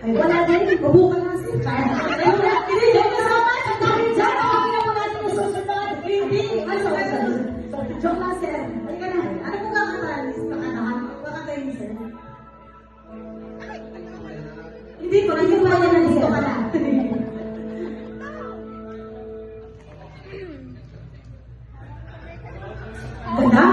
Ay, wala din. Bubukan na sila. Hindi, yung kasama. Ang dami dyan. Ang mga natin yung susunod. Hindi. Ay, sorry. Joke lang, sir. Ay, ka na. Ano po kakatahan? Kakatahan ni sir? Hindi ko. Hindi ko kaya na dito ka na. Ganda!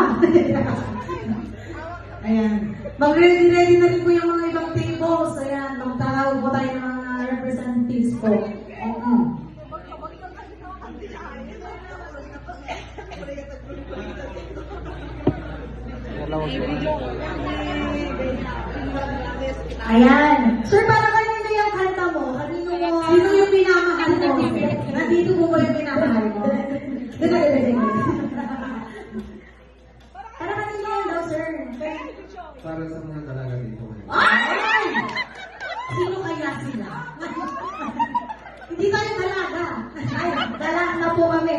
Ayan. Mag-ready na rin po yung mga ibang tables. Ayan. Magtatawag po tayo ng mga representatives po. Ayan. Sir, para kanino yung kanta mo? Kanino mo? Sino yung pinamahal mo? Nandito po ba yung pinamahal mo? Para kanino yun daw, sir? Para sa mga talaga dito. Ay! Sino kaya sila? Hindi tayo dalaga. Ay, dala na po kami.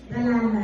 Dala na.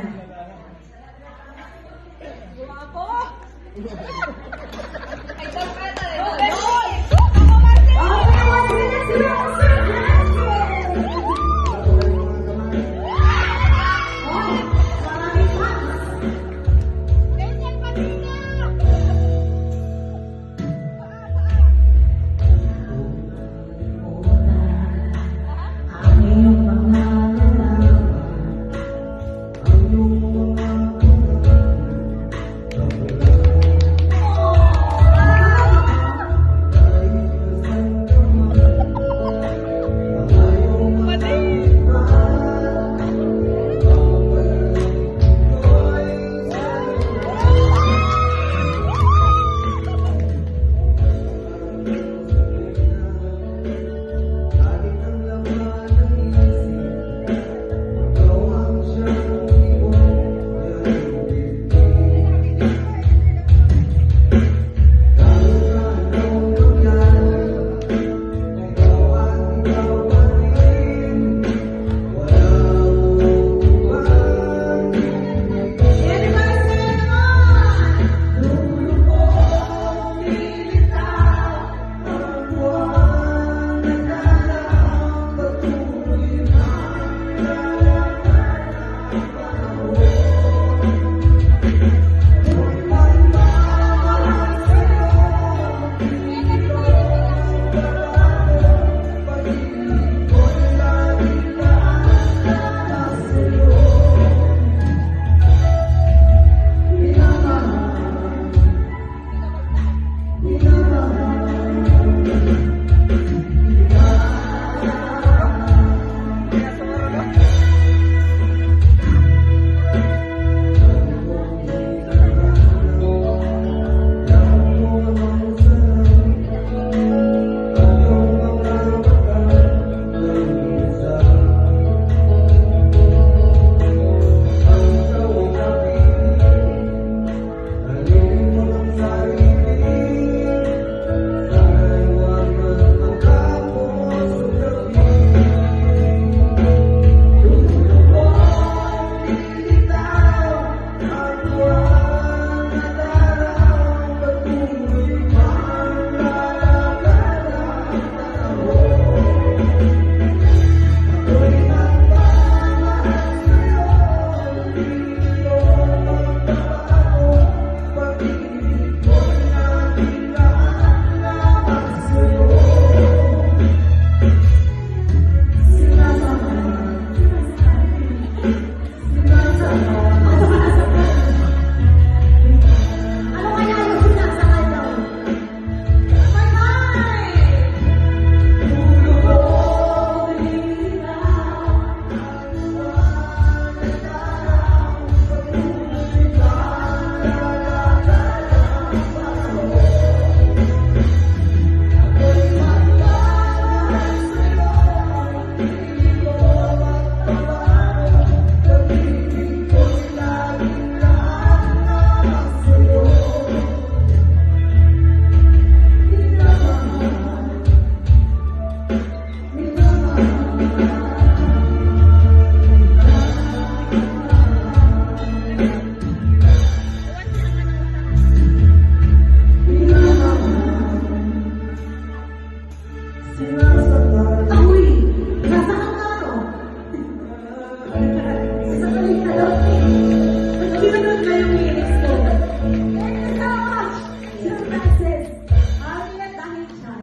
Ako'y